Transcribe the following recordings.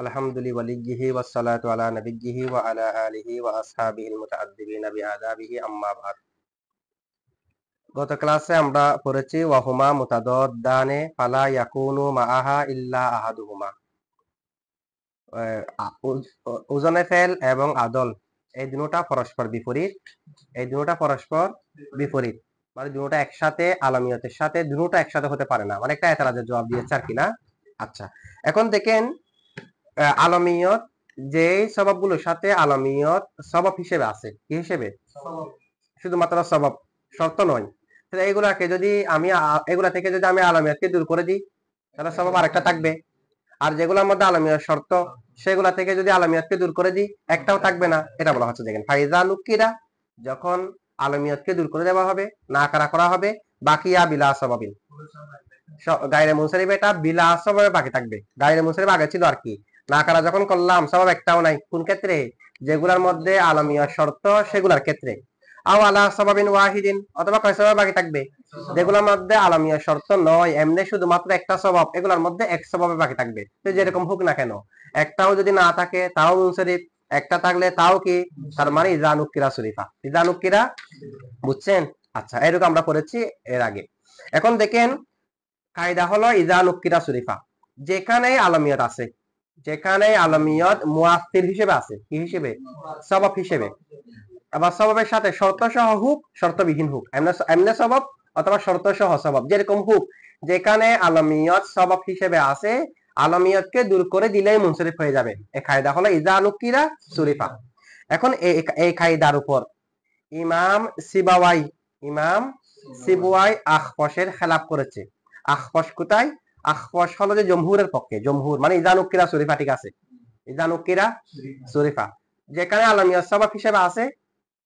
আলহামদুলিল্লাহি ওয়ালিয়্যিহি ওয়াসসালাতু আলা নাবিয়্যিহি ওয়া আলা আলিহি ওয়া আসহাবিহিল মুতাআদ্দিবিনা বিআদাবিহি আম্মা বাদ। গত ক্লাসে আমরা পড়েছি ওয়াহুমা মুতাদাদ্দানে ফালা ইয়াকুনু মাআহা ইল্লা আহাদুহুমা। ওজনে ফেল এবং আদল এই দুটোটা পরস্পর বিপরীত। মানে দুটোটা একসাথে আলামিয়তের সাথে দুটোটা একসাথে হতে পারে না। মানে একটা এতরাজের জবাব দিয়েছে আর কি না। আচ্ছা, এখন দেখেন আলামিয়ত যে সববগুলোর সাথে আলামিয়ত সবব হিসেবে আছে, কি হিসেবে? শুধুমাত্র সবব, শর্ত নয়। তাহলে এগুলাকে যদি আমি এগুলা থেকে যদি আমি আলামিয়তকে দূর করে দিই তাহলে সবব আরেকটা থাকবে। আর যেগুলোর মধ্যে আলামিয়ত শর্ত সেগুলা থেকে যদি আলামিয়তকে দূর করে দিই একটাও থাকবে না। এটা বলা হচ্ছে দেখেন ফাইজা নুকিরা, যখন আলামিয়তকে দূর করে দেওয়া হবে, না করা হবে, বাকিয়া বিলা সবাবিন, গায়রে মুনসারিফ এটা বিলা সবাবে বাকি থাকবে। গায়রে মুনসারিফ আগে ছিল আর কি, না করা যখন করলাম সবাব একটাও নাই। কোন ক্ষেত্রে? যেগুলোর মধ্যে আলামিয়ত শর্ত সেগুলোর ক্ষেত্রে। আও আলা সবাবিন ওয়াহিদিন, অথবা কয় সবাব বাকি থাকবে? যেগুলোর মধ্যে আলামিয়ত শর্ত নয়, এমনি শুধুমাত্র একটা সবাব, এগুলোর মধ্যে এক সবাবে বাকি থাকবে। তো যেরকম হোক না কেন, একটাও যদি না থাকে তাও মুনসারিফ, একটা থাকলে তাও কি, তার মানে ইজা নুকিরা শরীফা, ইজা নুকিরা। বুঝছেন? আচ্ছা, এরকম আমরা পড়েছি এর আগে। এখন দেখেন কায়দা হলো ইজা নুকিরা শরীফা, যেখানে আলামিয়ত আছে, যেখানে আলামিয়ত মুআসসির হিসেবে আছে, কি হিসেবে? সবব হিসেবে। আবার সববের সাথে শর্ত সহ হোক, শর্তবিহীন হোক, এমনে সবব অথবা শর্ত সহ সবব, যেরকম হোক, যেখানে আলামিয়ত সবব হিসেবে আছে আলামিয়তকে দূর করে দিলেই মুনসরিফ হয়ে যাবে। এই কায়দা হলো ইজা নুকিরা শরীফা। এখন এই কায়দার উপর ইমাম সিবাওয়াই আখফশের খেলাফ করেছে। আখফশ কোথায়? আখফশ হলো যে জমহুরের পক্ষে, জমহুর মানে ইজা নুকিরা শরীফা, ঠিক আছে, ইজা নুকিরা শরীফা, যেখানে আলামিয়ত সবব হিসেবে আছে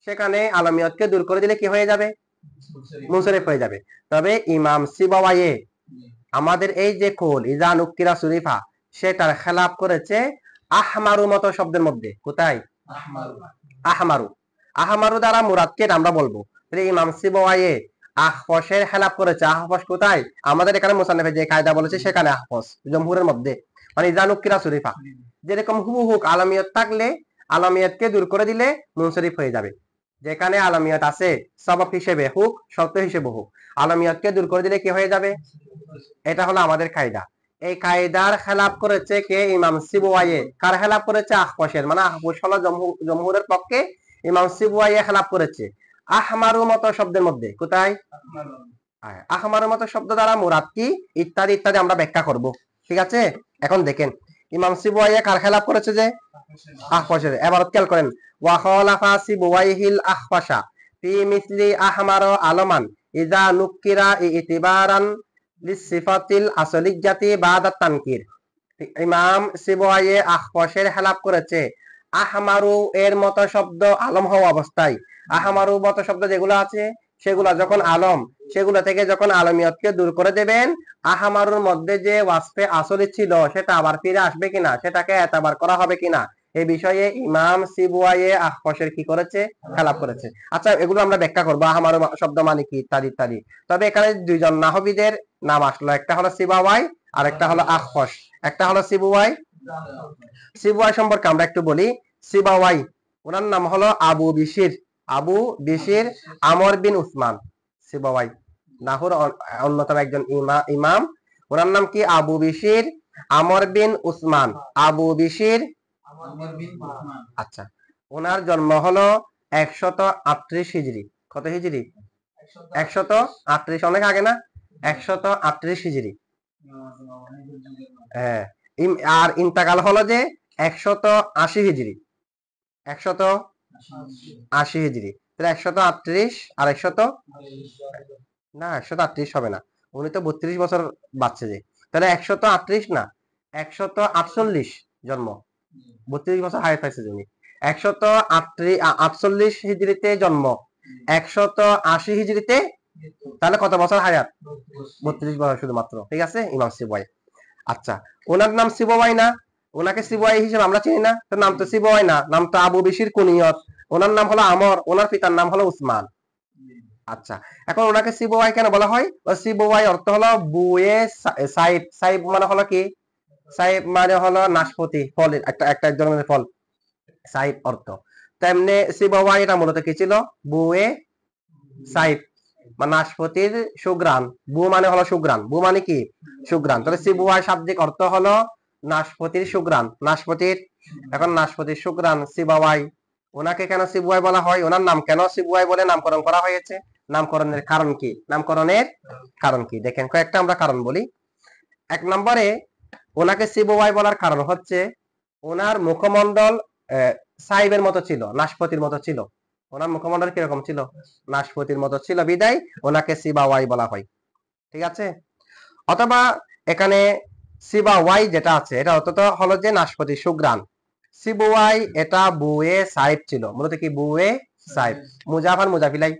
সেখানে আলামিয়তকে দূর করে দিলে কি হয়ে যাবে? মুনসরিফ হয়ে যাবে। তবে ইমাম সিবাওয়ায়ে আমাদের এই যে কোল ইজা নুকিরা শরীফা সেটার খেলাফ করেছে আহমারু মত শব্দের মধ্যে। কোথায়? আহমারু। আহমারু দ্বারা মুরাদকে আমরা বলবো। তাহলে ইমাম সিবাওয়ায়ে আখফশের খেলাফ করেছে। আখফশ কোথায়? আমাদের এখানে মুসান্নিফে যে কায়দা বলেছে সেখানে আখফশ জমহুরের মধ্যে, মানে ইজা নুকিরা শরীফা, যেরকম হুবহুক আলামিয়ত থাকলে আলামিয়তকে দূর করে দিলে মুনসরিফ হয়ে যাবে। যেখানে আলামিয়ত আছে সবব হিসেবে হোক, শর্ত হিসেবে হোক, আলামিয়তকে দূর করে দিলে কি হয়ে যাবে? এটা হলো আমাদের কায়দা। এই কায়দার খেলাফ করেছে কে? ইমাম সিবাওয়ায়ে। কার খেলাফ করেছে? আখফশের, মানে আখফশ হলো জমহুরের পক্ষে, ইমাম সিবাওয়ায়ে খেলাফ করেছে আহমারু মত শব্দের মধ্যে। কোথায়? আহমারু মত শব্দ দ্বারা মুরাদ কি ইত্যাদি ইত্যাদি আমরা ব্যাখ্যা করব, ঠিক আছে। এখন দেখেন ইমাম সিবাওয়ায়ে কার খেলাফ করেছে? যে আখফশের। এবারত খেয়াল করেন, ওয়া খালাফা সিবাওয়াইহিল আখফাশা ফি মিসলি আহমার আলমান ইজা নুকিরা ইতিবারান লিসিফাতিল আসলিয়াতি বাদা তানকির। ইমাম সিবাওয়ায়ে আখফশের খেলাফ করেছে আহমারু এর মত শব্দ আলম হওয়া অবস্থায়। আহমারু মত শব্দ যেগুলো আছে সেগুলা যখন আলম, সেগুলো থেকে যখন আলমিয়তকে দূর করে দেবেন, আহমারুর মধ্যে যে ওয়াসফে আসলি ছিল সেটা আবার ফিরে আসবে কিনা, সেটাকে এতবার করা হবে কিনা, এই বিষয়ে ইমাম সিবাওয়ায়ে আখফশের কি করেছে? খেলাফ করেছে। আচ্ছা, এগুলো আমরা ব্যাখ্যা করবো, আহমারু শব্দ মানে কি ইত্যাদি ইত্যাদি। তবে এখানে দুইজন নাহবিদের নাম আসলো, একটা হলো সিবাওয়াই আর একটা হলো আখফশ। একটা হলো সিবাওয়াই। সিবাওয়াই সম্পর্কে আমরা একটু বলি। সিবাওয়াই ওনার নাম হলো আবু বিশির আমর বিন উসমান। সিবাওয়াই নাহুর অন্যতম একজন ইমাম। ওনার নাম কি? আবু বিশির আমর বিন উসমান। আবু বিশির। আচ্ছা, ওনার জন্ম হলো 138 হিজরি। কত হিজরি? 138, অনেক আগে না? 138 হিজরি। হ্যাঁ, আর ইন্তাকাল হলো যে 180 হিজরি। 180 হিজরি। তাহলে 138 আর 100 না, 138 হবে না, উনি তো 32 বছর বাচ্চা যে। তাহলে 138 না, 148 জন্ম, 32 বছর হায়াত পাইছে উনি। 148 হিজরিতে জন্ম, 180 হিজরিতে, তাহলে কত বছর হায়াত? 32 বছর শুধুমাত্র, ঠিক আছে, ইমাম সিবাওয়াই। আচ্ছা, ওনার নাম সিবাওয়াই না, ওনাকে সিবাওয়াই হিসেবে আমরা চিনি না, তার নাম তো সিবাওয়াই না, নাম তো আবু বিশির কুনিয়ত। ওনার নাম হলো আমর, ওনার পিতার নাম হলো উসমান। আচ্ছা, এখন ওনাকে সিবাওয়াই কেন বলা হয়? ও সিবাওয়াই অর্থ হলো বুয়ে সাইব। সাইব মানে হলো কি? সাইব মানে হলো নাশপাতি, ফল, একটা এক ধরনের ফল, সাইব অর্থ। তেমনি সিবাওয়াই এটা মূলত কি ছিল? বুয়ে সাইব, মানে নাশপাতির সুগ্রান। বু মানে হলো সুগ্রান, বু মানে কি? সুগ্রান। তাহলে সিবুয়াই শাব্দিক অর্থ হলো নাশপাতির সুগ্রান, নাশপাতির। এখন নাশপাতির সুগ্রান সিবাওয়াই, ওনাকে কেন সিবুয়াই বলা হয়? ওনার নাম কেন সিবুয়াই বলে নামকরণ করা হয়েছে? নামকরণের কারণ কি? নামকরণের কারণ কি? দেখেন কয়েকটা আমরা কারণ বলি। এক নম্বরে ওনাকে সিবুয়াই বলার কারণ হচ্ছে ওনার মুখমণ্ডল সাইবের মতো ছিল, নাশপাতির মতো ছিল। ওনার মুখমণ্ডল কিরকম ছিল? নাশপাতির মতো ছিল, বিদায় ওনাকে সিবাওয়াই বলা হয়। ঠিক আছে? অথবা এখানে সিবাওয়াই যেটা আছে এটা অর্থ হলো যে নাশপাতি সুগ্রান। সিবুয়াই এটা বুয়ে সাইব ছিল, মূলত কি? বুয়ে সাইব, মুজাফার মুজাফিলাই,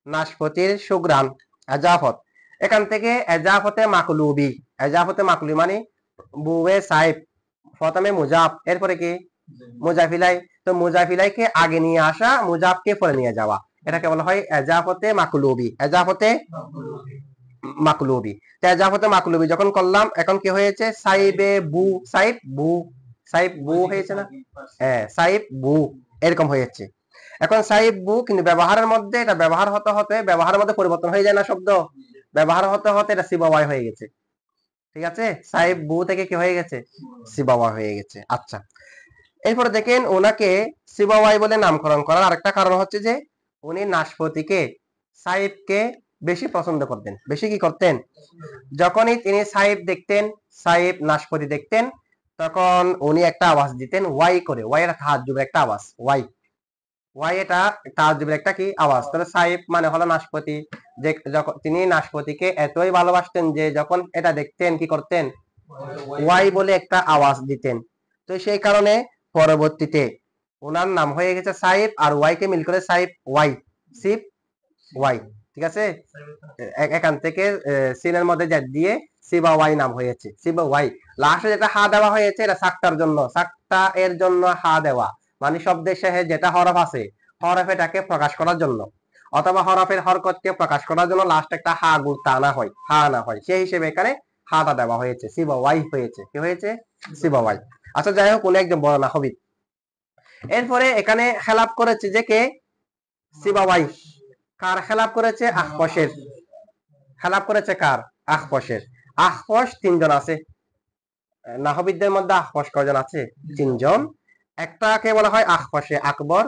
নাশপাতির সুগ্রান, এজাফত। এখান থেকে এজাফতে মাকলুবি, এজাফতে মাকলুবি মানে বুয়ে সাইব, প্রথমে মুজাফ, এরপরে কি? মুজাফিলাই। তো মুজাফিলাইকে আগে নিয়ে আসা, মুজাফকে পরে নিয়ে যাওয়া, এটাকে বলা হয় এজাফতে মাকলুবি, এজাফতে মাকলুবি। তো এজাফতে মাকলুবি যখন করলাম, এখন কি হয়েছে? সাইবে বু, সাইব বু, সাইব বু হয়েছে না? হ্যাঁ, সাইব বু এরকম হয়েছে। এখন সাইব বু, কিন্তু ব্যবহারের মধ্যে এটা ব্যবহার হতে হতে ব্যবহারের মধ্যে পরিবর্তন হয়ে যায় না শব্দ? ব্যবহার হতে হতে এটা সিবাওয়াই হয়ে গেছে। ঠিক আছে? সাইব বু থেকে কি হয়ে গেছে? সিবাওয়াই হয়ে গেছে। আচ্ছা, এরপরে দেখেন ওনাকে সিবাওয়াই বলে নামকরণ করার আরেকটা কারণ হচ্ছে যে উনি নাশপাতিকে, সাইবকে বেশি পছন্দ করতেন। বেশি কি করতেন? যখনই তিনি সাইব দেখতেন, সাইব নাশপাতি দেখতেন, তখন উনি একটা আওয়াজ দিতেন ওয়াই করে। ওয়াই এটা তাহাজ্জুবের একটা আওয়াজ, ওয়াই, ওয়াই এটা তাহাজ্জুবের একটা কি আওয়াজ। তাহলে সাইব মানে হলো নাশপাতি, যে যখন তিনি নাশপাতিকে এতই ভালোবাসতেন যে যখন এটা দেখতেন কি করতেন? ওয়াই বলে একটা আওয়াজ দিতেন। তো সেই কারণে পরবর্তীতে ওনার নাম হয়ে গেছে সাইব, আর ওয়াই কে মিল করে সাইব ওয়াই, সিপ ওয়াই। ঠিক আছে? এখান থেকে সিনের মধ্যে জেড দিয়ে সিবা ওয়াই নাম হয়েছে, সিবা ওয়াই। লাস্টে যেটা হা দেওয়া হয়েছে এটা সাক্তার জন্য, সাক্তা এর জন্য হা দেওয়া, মানে শব্দের শেষে যেটা হরফ আছে, হরফ এটাকে প্রকাশ করার জন্য, অথবা হরফের হরকতকে প্রকাশ করার জন্য লাস্ট একটা হা গুরতা আনা হয়, হা আনা হয়, সেই হিসেবে এখানে হাটা দেওয়া হয়েছে, সিবা ওয়াই হয়েছে। কি হয়েছে? সিবা ওয়াই। আচ্ছা, যাই হোক, উনি একজন বড় নাহবিদ। এরপরে এখানে খেলাপ করেছে যে কে? সিবা ওয়াই। কার খেলাপ করেছে? আখফশের। খেলাপ করেছে কার? আখফশের। আখফশ তিনজন আছে নাহবিদদের মধ্যে। আখফশ কয়জন আছে? তিনজন। একটাকে বলা হয় আখফশে আকবর,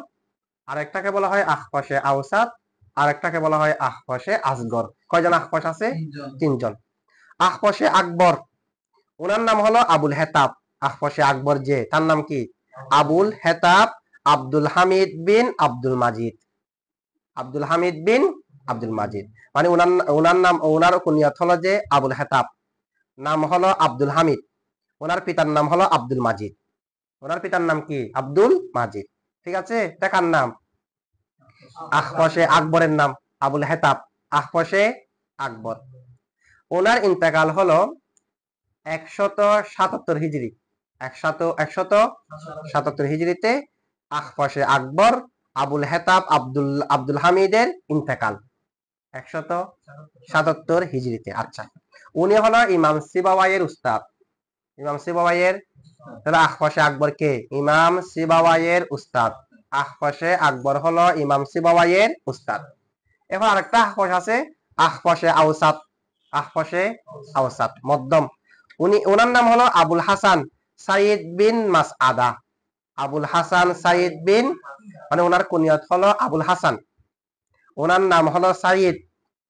আরেকটাকে বলা হয় আখফশে আওসাত, আরেকটাকে বলা হয় আখফশে আসগর। কয়জন আখফশ আছে? তিনজন। আখফশে আকবর, ওনার নাম হলো আবুল হেতাব। আখফশে আকবর যে, তার নাম কি? আবুল হেতাব আব্দুল হামিদ বিন আব্দুল মাজিদ। আব্দুল হামিদ বিন আব্দুল মাজিদ মানে ওনার নাম, ওনার কুনিয়াত হলো যে আবুল হেতাব, নাম হলো আব্দুল হামিদ, ওনার পিতার নাম হলো আব্দুল মাজিদ। ওনার পিতার নাম কি? আব্দুল মাজিদ। ঠিক আছে? এটা কার নাম? আখফশে আকবরের নাম আবুল হেতাব, আখফশে আকবর। ওনার ইন্তেকাল হলো 177 হিজরি, 177 হিজরিতে আখফশে আকবর আবুল হেতাব আব্দুল হামিদের ইন্তেকাল 177 হিজরিতে। আচ্ছা, উনি হলো ইমাম সিবাওয়াইয়ের উস্তাদ। ইমাম সিবাওয়াইয়ের, তাহলে আখফশে আকবর কে? ইমাম সিবাওয়াইয়ের উস্তাদ। আখফশে আকবর হলো ইমাম সিবাওয়াইয়ের উস্তাদ। এবার আরেকটা আখফশ আছে, আখফশে আওসাত। আখফশে আওসাত মধ্যম, ওনার নাম হলো আবুল হাসান সাইদ বিন মাসআদা। আবুল হাসান সাইদ বিন, মানে ওনার কুনিয়ত হলো আবুল হাসান, ওনার নাম হলো সাইদ,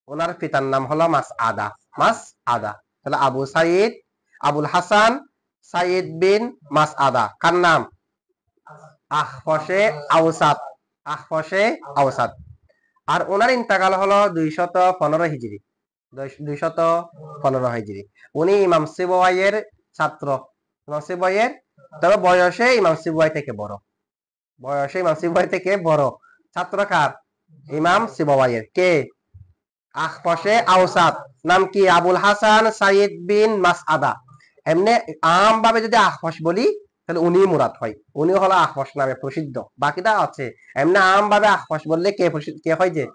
ওনার পিতার নাম হলো মাসআদা, মাসআদা। তাহলে আবু সাইদ, আবুল হাসান সাইদ বিন মাসআদা, কার নাম? আখফশে আওসাত, আখফশে আওসাত। আর ওনার ইন্তেকাল হলো 215 হিজরি, 215 হিজরি। উনি ইমাম সিবাওয়াইয়ের ছাত্র, ইমাম সিবাওয়াইয়ের, তবে বয়সে ইমাম সিবাওয়াই থেকে বড়, বয়সে ইমাম সিবাওয়াই থেকে বড়। ছাত্র কার? ইমাম সিবাওয়াইয়ের। কে? আখফশে আওসাত। নাম কি? আবুল হাসান সাইদ বিন মাসআদা। এমনি আম ভাবে যদি আখফশ বলি তাহলে উনি মুরাদ হয়, উনি হলো আখফশ নামে প্রসিদ্ধ। বাকিটা আছে এমনি আম ভাবে আখফশ বললে কে হয় যে?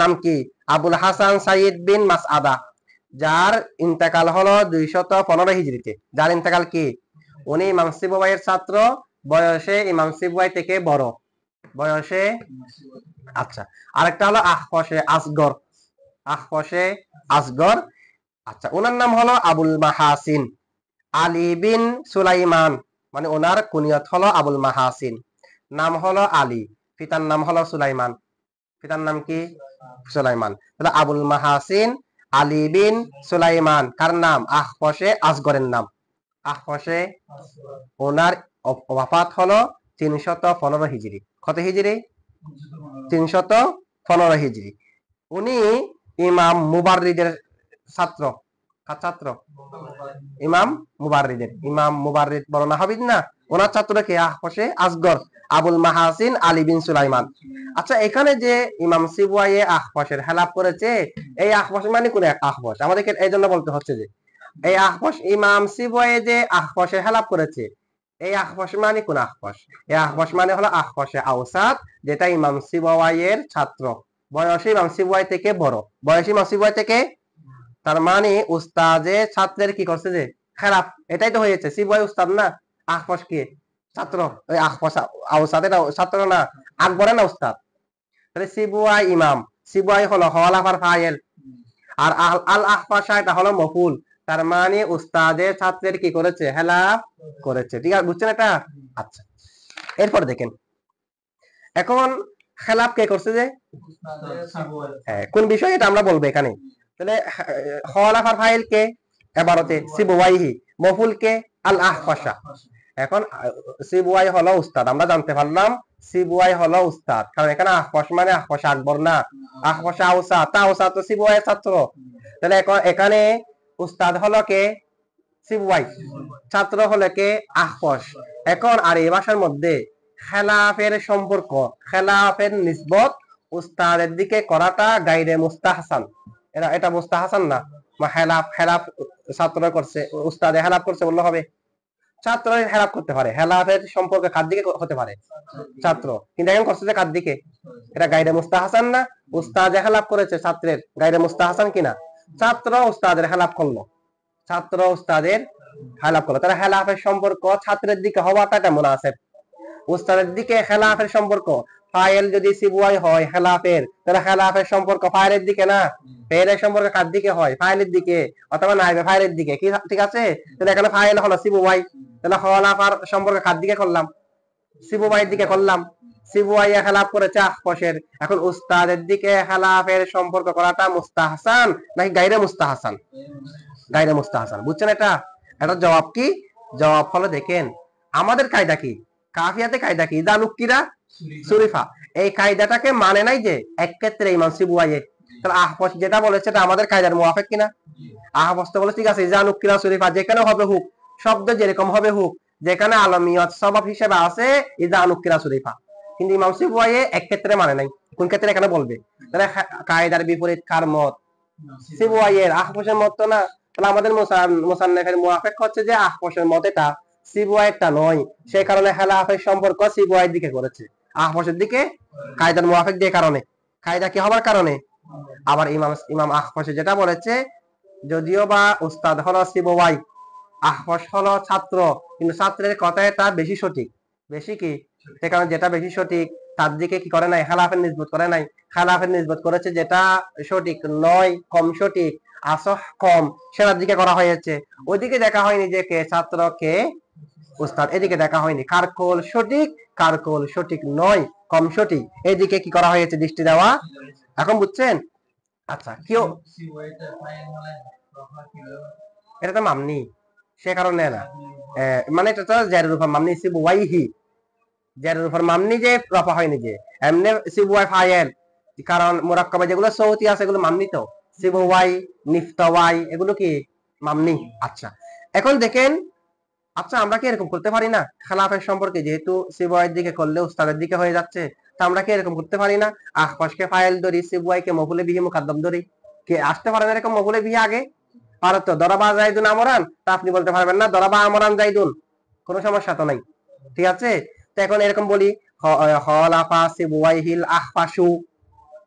নাম কি? আবুল হাসান সাইদ বিন মাসআদা। যার ইন্তেকাল হলো 215 হিজরিতে। যার ইন্তেকাল কি? উনি ইমাম সিবওয়াইয়ের ছাত্র, বয়সে ইমাম সিবওয়াই থেকে বড়, বয়সে। আচ্ছা, আরেকটা হলো আখফশে আসগর, আখফশে আসগর। আচ্ছা, ওনার নাম হলো আবুল মাহাসিন আলী বিন সুলাইমান, মানে ওনার কুনিয়ত হলো আবুল মাহাসিন, নাম হলো আলী, পিতার নাম হলো সুলাইমান। পিতার নাম কি? সুলাইমান। তাহলে আবুল মাহাসিন আলী বিন সুলাইমান কার নাম? আখফশে আসগরের নাম। আখফশে ওনার ওয়াফাত হলো 315 হিজরি। কত হিজরি? 315 হিজরি। উনি ইমাম মুবাররিদের ছাত্র। কার ছাত্র? ইমাম মুবাররিদের। ইমাম মুবাররিদ বড় নাহাবিদ না, ওনার ছাত্র কে? আখফশে আসগর আবুল মাহাসিন আলী বিন সুলাইমান। আচ্ছা, এখানে যে ইমাম সিবওয়াইয়ে আখফশের খেলাফ করেছে, এই আখফশ মানে কোন এক আখফশ? আমাদেরকে এই জন্য বলতে হচ্ছে যে এই আখফশ ইমাম সিবওয়াইয়ে যে আখফশের খেলাফ করেছে, এই আখফশ মানে কোন আখফশ? এই আখফশ মানে হলো আখফশে আওসাত, যেটা ইমাম সিবওয়াইয়ের ছাত্র, বয়সে ইমাম সিবওয়াই থেকে বড়, বয়সে ইমাম সিবওয়াই থেকে। তার মানে উস্তাদে ছাত্রের কি করছে? যে খেলাফ। এটাই তো হয়েছে, সিবওয়াই উস্তাদ না, আখফশ কি ছাত্র? ওই আখফশ আওসাদের ছাত্র না, আকবরে না উস্তাদ। তাহলে সিবওয়াই ইমাম, সিবওয়াই হলো খলাফার ফাইল, আর আল আখফাশা এটা হলো মফুল। তার মানে উস্তাদের ছাত্রের কি করেছে? খেলাফ করেছে। ঠিক আছে, বুঝছেন এটা? আচ্ছা, এরপর দেখেন এখন খেলাফ কে করছে? যে কোন বিষয় এটা আমরা বলবো এখানে। তাহলে খলাফার ফাইল কে? এবারতে সিবওয়াইহি, মফুল কে? আল আখফাশা। এখন সিবওয়াই হলো উস্তাদ, আমরা জানতে পারলাম সিবওয়াই হলো উস্তাদ, কারণ এখানে আখফশ মানে আখফশ আকবর না, আখফশ আওসা, তা আওসা তো সিবওয়াইয়ের ছাত্র। তাহলে এখানে উস্তাদ হলো কে? সিবওয়াই, ছাত্র হলো কে? আখফশ। এখন আর এই ভাষার মধ্যে খেলাফের সম্পর্ক, খেলাফের নিসবত উস্তাদের দিকে করাটা গাইরে মুস্তাহসান। এটা মুস্তাহসান না, বা খেলাফ খেলাফ ছাত্র করছে, উস্তাদে খেলাফ করছে বললে হবে? ছাত্র হেলাপ করতে পারে, হেলাফের সম্পর্কে কার দিকে হতে পারে? ছাত্র। কিন্তু এখন করছে যে কার দিকে? এটা গাইরে মুস্তাহসান না? উস্তাদ হেলাপ করেছে ছাত্রের, গাইরে মুস্তাহসান কিনা? ছাত্র উস্তাদের হেলাপ করলো, ছাত্র উস্তাদের হেলাপ করলো, তারা হেলাফের সম্পর্ক ছাত্রের দিকে হওয়াটা এটা মুনাসেব। উস্তাদের দিকে খেলাফের সম্পর্ক, ফাইল যদি সিবওয়াই হয় খেলাফের, তাহলে খেলাফের সম্পর্ক ফাইলের দিকে না, ফাইলের সম্পর্ক কার দিকে হয়? ফাইলের দিকে, অথবা নাইবে ফাইলের দিকে। কি ঠিক আছে? তাহলে এখানে ফাইল হলো সিবওয়াই, তাহলে খলাফার সম্পর্ক কার দিকে করলাম? সিবওয়াইয়ের দিকে করলাম। সিবওয়াই খেলাফ করেছে আখফশের, এখন উস্তাদের দিকে খেলাফের সম্পর্ক করাটা মুস্তাহসান নাকি গাইরে মুস্তাহসান? গাইরে মুস্তাহসান। বুঝছেন এটা? এটার জবাব কি? জবাব হলো দেখেন আমাদের কায়দা কি, কাফিয়াতে কায়দা কি? ইদা নুক্কিরা সুরিফা, এই কায়দাটাকে মানে নাই যে এক ক্ষেত্রে ইমাম সিবওয়াইয়ে। তাহলে আহফস যেটা বলেছে এটা আমাদের কায়দার মুওয়াফিক কিনা? আহফস তো বলে ঠিক আছে ইদা নুক্কিরা সুরিফা, যেখানে হবে হুক, শব্দ যেরকম হবে হুক, যেখানে আলমিয়ত সবাব হিসেবে আছে ইদা নুক্কিরা সুরিফা। কিন্তু ইমাম সিবওয়াইয়ে এক ক্ষেত্রে মানে নাই, কোন ক্ষেত্রে এখানে বলবে? তাহলে কায়দার বিপরীত কার মত? সিবওয়াইয়ের। আহফসের মত তো না। তাহলে আমাদের মুসান্নিফের মুওয়াফিক হচ্ছে যে আহফসের মত এটা, সিবওয়াইটা নয়। সেই কারণে খেলাফের সম্পর্ক সিবওয়াইয়ের দিকে করেছে, আহফসের দিকে কায়দার মুওয়াফিক দিয়ে কারণে, কায়দা কি হবার কারণে। আবার ইমাম আহফসে যেটা বলেছে, যদিও বা উস্তাদ হলো সিবওয়াই, আহফস হলো ছাত্র, কিন্তু ছাত্রের কথায় তা বেশি সঠিক। বেশি কি? সে কারণে যেটা বেশি সঠিক তার দিকে কি করে নাই? খেলাফের নিসবত করে নাই। খেলাফের নিসবত করেছে যেটা সঠিক নয়, কম সঠিক, আসহ কম, সেটার দিকে করা হয়েছে। ওইদিকে দেখা হয়নি যে কে ছাত্র কে উস্তাদ, এদিকে দেখা হয়নি কার কোল সঠিক, কার কোল সঠিক নয়, কম সঠিক, এদিকে কি করা হয়েছে? দৃষ্টি দেওয়া। এখন বুঝছেন? আচ্ছা, কেউ এটা তো মামনি, সে কারণে না, মানে এটা তো জারের উপর মামনি, সিবওয়াইহি, জারের উপর মামনি যে রফা হয়নি যে এমনি সিবওয়াই ফাইল, কারণ মুরাক্কাবে যেগুলো সৌতি আছে এগুলো মামনি তো, সিবওয়াই, নিফতাওয়াই এগুলো কি মামনি। আচ্ছা, এখন দেখেন, আচ্ছা আমরা কি এরকম করতে পারি না? খেলাফের সম্পর্কে যেহেতু সিবওয়াইয়ের দিকে করলে উস্তাদের দিকে হয়ে যাচ্ছে, তা আমরা কি এরকম করতে পারি না? আখফাশকে ফাইল ধরি, সিবওয়াইকে মফুলে বিহি মুকাদ্দাম ধরি। কে আসতে পারে না এরকম মফুলে বিহি আগে? পারো তো। দরাবা জাইদুন আমরান, তা আপনি বলতে পারবেন না দরাবা আমরান জাইদুন, কোনো সমস্যা তো নাই। ঠিক আছে? তো এখন এরকম বলি খলাফা সিবওয়াইহিল আখফাশু,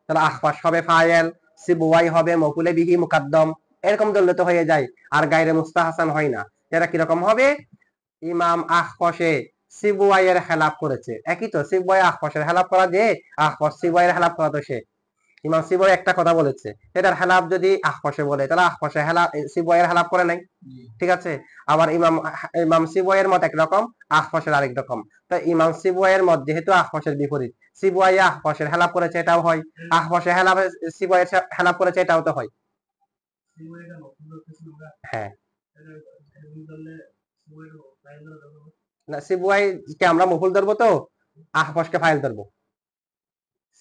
তাহলে আখফাশ হবে ফাইল, সিবওয়াই হবে মফুলে বিহি মুকাদ্দাম। এরকম ধরলে তো হয়ে যায়, আর গায়রে মুস্তাহসান হয় না। এটা কিরকম হবে? ইমাম আখফশে সিবুয়াইয়ের খেলাফ করেছে, একই তো, সিবুয়াই আখফশের খেলাফ করা যে, আখফশ সিবুয়াইয়ের খেলাফ করা তো সে। ইমাম সিবুয়াই একটা কথা বলেছে, এটার খেলাফ যদি আখফশে বলে তাহলে আখফশে হেলাফ সিবুয়াইয়ের খেলাফ করে নাই, ঠিক আছে। আবার ইমাম ইমাম সিবুয়াইয়ের মত একরকম, আখফশের আরেক রকম। তো ইমাম সিবুয়াইয়ের মত যেহেতু আখফশের বিপরীত, সিবুয়াই আখফশের হেলাফ করেছে এটাও হয়, আখফশে হেলাফ সিবুয়াইয়ের হেলাফ করেছে এটাও তো হয়। হ্যাঁ, না সিবুয়াই কে আমরা মফুল ধরবো, তো আহফশকে ফাইল ধরবো।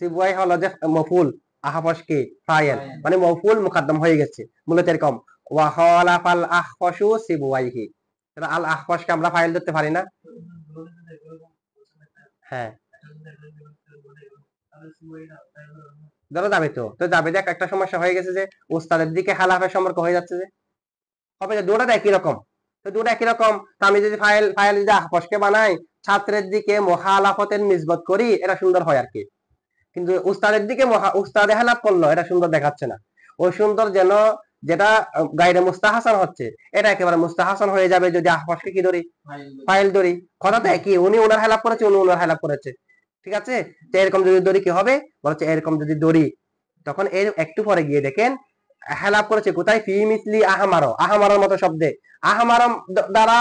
সিবুয়াই হলো যে মফুল, আহফশ কি ফাইল, মানে মফুল মুকদ্দম হয়ে গেছে, মূলত এরকম। ওয়া খালাফাল আহফশু সিবুয়াইহি, তাহলে আল আহফশকে আমরা ফাইল ধরতে পারি না? হ্যাঁ, ধরো যাবে তো, তো যাবে, দেখ একটা সমস্যা হয়ে গেছে যে উস্তাদের দিকে হালাফের সম্পর্ক হয়ে যাচ্ছে, যে হবে যে দুটো একই রকম, তো দুটো একই রকম, তো আমি যদি ফাইল ফাইল যদি আহফশকে বানাই, ছাত্রের দিকে মুখালাফতের নিসবত করি, এটা সুন্দর হয় আর কি। কিন্তু উস্তাদের দিকে উস্তাদে হেলাফ করলো, এটা সুন্দর দেখাচ্ছে না। ওই সুন্দর যেন যেটা গায়রে মুস্তাহসান হচ্ছে, এটা একেবারে মুস্তাহসান হয়ে যাবে যদি আহফশকে কি ধরি, ফাইল ধরি। কথা তো একই, উনি ওনার হেলাফ করেছে, উনি ওনার হেলাফ করেছে, ঠিক আছে। তো এরকম যদি দড়ি কি হবে, বলছে এরকম যদি দড়ি, তখন এর একটু পরে গিয়ে দেখেন হেলাপ করেছে কোথায়, ফি মিসলি আহমারো, আহমারের মতো শব্দে। আহমার দ্বারা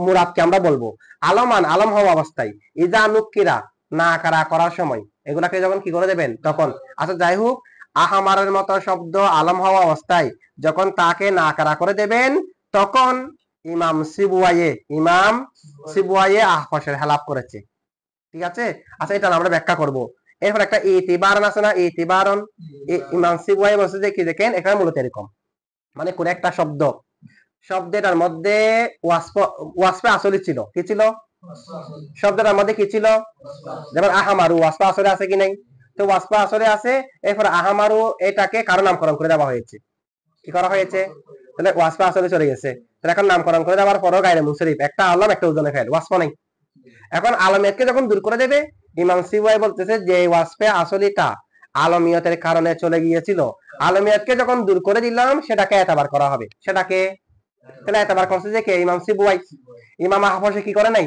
মুরাদকে আমরা বলবো আলমান, আলম হওয়া অবস্থায়, ইজা নুকিরা, না কারা করার সময়, এগুলাকে যখন কি করে দেবেন তখন। আচ্ছা যাই হোক, আহমারের মতো শব্দ আলম হওয়া অবস্থায় যখন তাকে না কারা করে দেবেন, তখন ইমাম সিবুয়ায়ে আহফশের হেলাপ করেছে, ঠিক আছে। আচ্ছা এটা আমরা ব্যাখ্যা করব। এরপর একটা ইতিবারন আছে না, ইতিবারন, ইমাম সিবুয়াই বলছে যে কি, দেখেন এখানে মূলত এরকম, মানে কোন একটা শব্দ, শব্দটার মধ্যে ওয়াসফে আসলি ছিল, কি ছিল, শব্দটার মধ্যে কি ছিল, যেমন আহামারু ওয়াসফা আসলে আছে কি নাই, তো ওয়াসফা আসলে আছে, এরপর আহামারু এটাকে কারো নামকরণ করে দেওয়া হয়েছে, কি করা হয়েছে, তাহলে ওয়াসফা আসলে চলে গেছে, তাহলে এখন নামকরণ করে দেওয়ার পরও গায়রে মুনসরিফ, একটা আলম একটা ওজনে ফেল, ওয়াসফা নাই। এখন আলমিয়াতকে যখন দূর করে দেবে, ইমাম সিবুয়াই বলতেছে যে ওয়াসফে আসলিটা আলমিয়তের কারণে চলে গিয়েছিল, আলমিয়াতকে যখন দূর করে দিলাম সেটাকে এতবার করা হবে, সেটাকে, তাহলে এতবার করছে যে কে, ইমাম সিবুয়াই। ইমাম আহফশে কি করে নাই,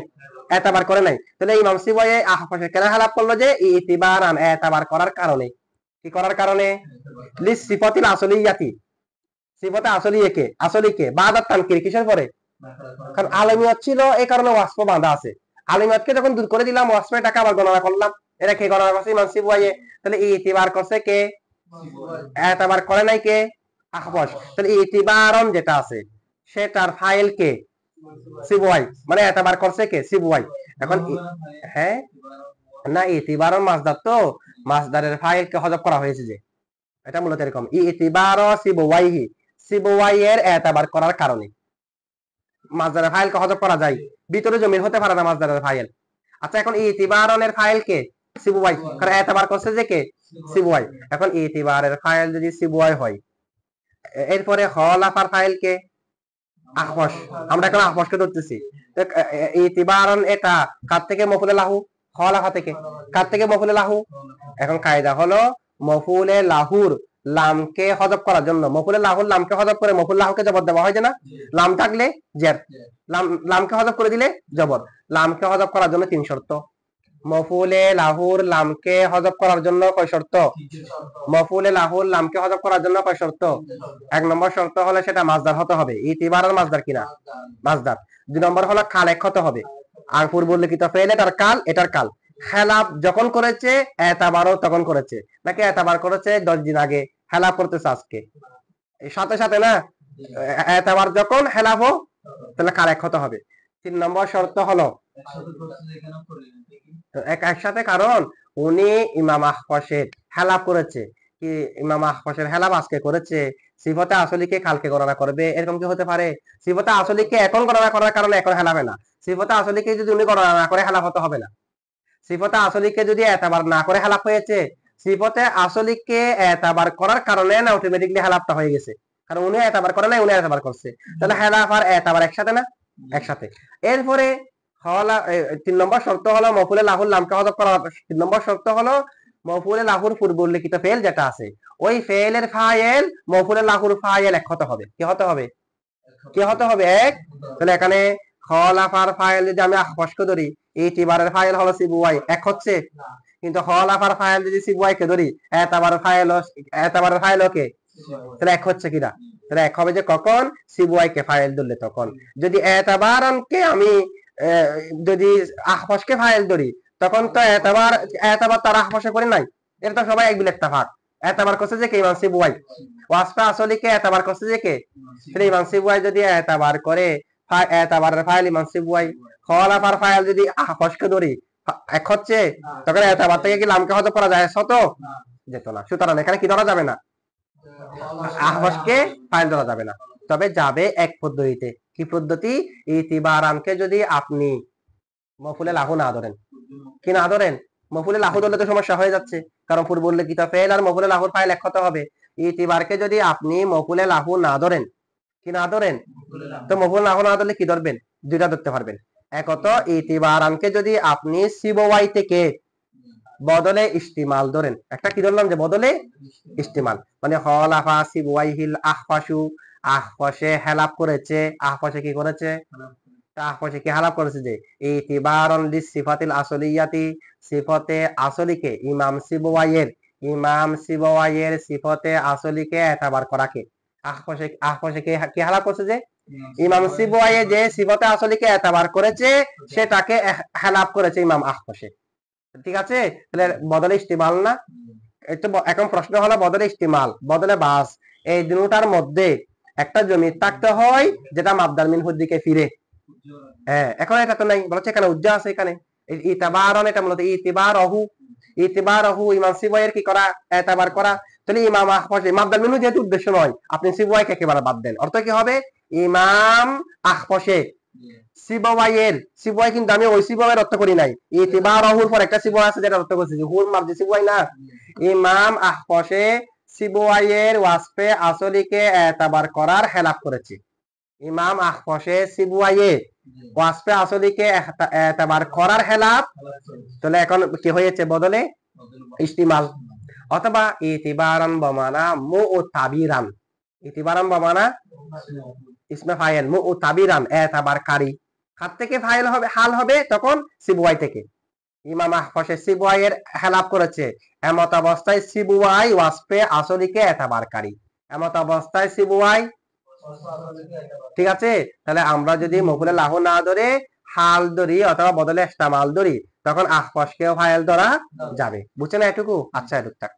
এতবার করে নাই, তাহলে ইমাম সিবুয়াই আহফশে কেন হালাপ করলো, যে ইতিবারান এতবার করার কারণে, কি করার কারণে, লিস সিফাতিল আসলিয়াতি, সিফাতে আসলিয়াকে, আসলিকে বাদাত তানকির, কিসের পরে, কারণ আলমিয়ত ছিল এই কারণে ওয়াসফ বাঁধা আছে, আলিমাতকে যখন দূর করে দিলাম ওয়াসফটাকে আবার গণনা করলাম, এটা কে গণনা করছে, ইমাম সিবুয়াইয়ে। তাহলে ইতিবার করছে কে, এতবার করে নাই কে, আহফশ। তাহলে ইতিবারন যেটা আছে সেটার ফাইল কে, সিবুয়াই, মানে এতবার করছে কে, সিবুয়াই। এখন হ্যাঁ, না ইতিবারন মাসদার, তো মাসদারের ফাইল কে হযফ করা হয়েছে, যে এটা মূলত এরকম, ইতিবার সিবুয়াইহি, সিবুয়াইয়ের এতবার করার কারণে মাসদারের ফাইল কে হযফ করা যায়, ভিতরে জমির হতে পারে না মাসদারের ফাইল। আচ্ছা এখন ইতিবারনের ফাইল কে, সিবুয়াই, কারণ এতবার করছে যে কে, সিবুয়াই। এখন ইতিবারের ফাইল যদি সিবুয়াই হয়, এরপরে খলাফার ফাইল কে, আহফশ, আমরা এখন আহফশকে ধরতেছি। ইতিবারন এটা কার থেকে, মফুলে লাহু, খলাফা থেকে, কার থেকে, মফুলে লাহু। এখন কায়দা হলো মফুলে লাহুর লামকে হযফ করার জন্য, মফুলে লাহুর লামকে হযফ করে মফুল লাহুকে জবর দেওয়া হয়, যে না, লাম থাকলে জের, লামকে হযফ করে দিলে জবর। লামকে হযফ করার জন্য তিন শর্ত, মফুলে লাহুর লামকে হযফ করার জন্য কয় শর্ত, মফুলে লাহুর লামকে হযফ করার জন্য কয় শর্ত, এক নম্বর শর্ত হলে সেটা মাসদার হতে হবে, ইতিবারাল মাসদার কিনা, মাসদার। দুই নম্বর হলো কাল এক হতে হবে, আর পূর্ব উল্লেখিত ফেল এটার কাল, এটার কাল। খেলাফ যখন করেছে এতবারও তখন করেছে, নাকি এতবার করেছে 10 দিন আগে, খেলাফ করতেছে আজকে, এই সাথে সাথে না, এতবার যখন খেলাফও, তাহলে কাল এক হতে হবে। তিন নম্বর শর্ত হলো একসাথে, কারণ উনি ইমাম আহফশের হেলাপ করেছে, কি ইমাম আহফশের হেলাপ আজকে করেছে, সিফতে আসলিকে কালকে গণনা করবে, এরকম কি হতে পারে, সিফতে আসলিকে এখন গণনা করার কারণে এখন হেলাবে না, সিফতে আসলিকে যদি উনি গণনা না করে হেলাপ হতে হবে না। সিফতে আসলিকে যদি এতবার না করে হেলাপ হয়েছে, সিফতে আসলিকে এতবার করার কারণে না অটোমেটিকলি হেলাপটা হয়ে গেছে, কারণ উনি এতবার করে নাই, উনি এতবার করছে, তাহলে হেলাপ আর এতবার একসাথে না, একসাথে। এরপরে তিন নম্বর শর্ত হলো মফুলে লাহুল লামকে হযফ করা, তিন নম্বর শর্ত হলো মফুলে লাহুর পূর্ব উল্লেখিত ফেল যেটা আছে ওই ফেলের ফাইল মফুলে লাহুর ফাইল এক হতে হবে। কি হতে হবে? কি হতে হবে? এক। তাহলে এখানে খলাফার ফাইল যদি আমি আখফাসকে ধরি, ইতিবারের ফাইল হলো সিবুয়াই, এক হচ্ছে। কিন্তু খলাফার ফাইল যদি সিবুয়াই কে ধরি, এতাবারের ফাইল ওকে, তাহলে এক হচ্ছে কিনা? তাহলে এক হবে যে কখন সিবুয়াই কে ফাইল ধরলে তখন। যদি এতাবারকে আমি যদি আখফাসকে ফাইল ধরি তখন তো এতাবার তার আখফাসে করে নাই, এটা তো সবাই এক বিল ইত্তেফাক। এতাবার করছে যে কে? ইমাম সিবুয়াই। ওয়াসফা আসলিকে এতাবার করছে যে কে? ইমাম সিবুয়াই যদি এতাবার করে এতাবারের ফাইল ইমাম সিবুয়াই, খলাফার ফাইল যদি আখফাসকে ধরি এক হচ্ছে, তখন এতাবার থেকে কি লামকে হতে পড়া যায়? শত যেত না। সুতরাং এখানে কি ধরা যাবে না? আহবাসকে ফাইল ধরা যাবে না, তবে যাবে এক পদ্ধতিতে। কি পদ্ধতি? ইতিবারানকে যদি আপনি মফুলে লাহু না ধরেন, কি না ধরেন? মফুলে লাহু ধরলে তো সমস্যা হয়ে যাচ্ছে, কারণ পূর্ব উল্লেখিত ফেল আর মফুলে লাহুর ফাইল এক হতে হবে। ইতিবারকে যদি আপনি মফুলে লাহু না ধরেন, কি না ধরেন, তো মফুলে লাহু না ধরলে কি ধরবেন? দুইটা ধরতে পারবেন। একত ইতিবারানকে যদি আপনি সিবওয়াই থেকে বদলে ইস্তিমাল ধরেন, একটা কি ধরলাম যে বদলে ইস্তিমাল, মানে খলাফা সিবওয়াইহিল আখফাসু, আখফাসে হেলাপ করেছে, আখফাসে কি করেছে? আখফাসে কি হেলাপ করেছে? যে ইতিবারন লিসিফাতিল আসলিয়াতি, সিফতে আসলিকে ইমাম সিবওয়াইয়ের সিফতে আসলিকে এতাবার করাকে আখফাসে কি হেলাপ করছে? যে ইমাম সিবওয়াইয়ে যে সিফতে আসলিকে এতাবার করেছে সেটাকে হেলাপ করেছে ইমাম আখফাসে। ঠিক আছে, তাহলে বদলে ইস্তিমাল না? এখন প্রশ্ন হলো বদলে ইস্তিমাল, বদলে বাস, এই দুটার মধ্যে একটা জমি থাকতে হয় যেটা মাবদাল মিনহুর দিকে ফিরে। হ্যাঁ, এখন এটা তো নাই, বলছে এখানে উজ্জা আছে। এখানে ইতাবারন, এটা মূলত ইতিবারহু ইমাম সিবওয়াইয়ের কি করা? এতাবার করা। তাহলে ইমাম আখফাসে মাবদাল মিনহু যেহেতু উদ্দেশ্য নয়, আপনি সিবওয়াইকে একেবারে বাদ দেন। অর্থ কি হবে? ইমাম আখফাসে সিবওয়াই, কিন্তু আমি ওই সিবওয়াইয়ের অর্থ করি নাই। ইতিবারহুর পর একটা সিবওয়াই আছে যেটা অর্থ করছে যে হুর মাবদি সিবওয়াই না। ইমাম আখফাসে সিবওয়াইয়ের ওয়াসফে আসলিকে এতাবার করার খেলাফ করেছে। ইমাম আখফাসে সিবওয়াইয়ে ওয়াসফে আসলিকে এতাবার করার খেলাফ, তাহলে এখন কি হয়েছে? বদলে ইস্তিমাল। অথবা ইতিবারান বমানা মুতাবিরান, ইতিবারান বমানা ইসমে ফাইল, মুতাবিরান এতাবার কারি, হাত থেকে ফাইল হবে, হাল হবে তখন সিবওয়াই থেকে। ইমাম আখফাসে সিবওয়াইয়ের খেলাফ করেছে, এমত অবস্থায় সিবওয়াই ওয়াসফে আসলিকে এতাবারকারী, এমত অবস্থায় সিবওয়াই। ঠিক আছে, তাহলে আমরা যদি মফুলে লাহু না ধরে হাল ধরি অথবা বদলে ইস্তেমাল ধরি, তখন আখফাসকেও ফাইল ধরা যাবে। বুঝছেন এটুকু? আচ্ছা, এটুকু থাক।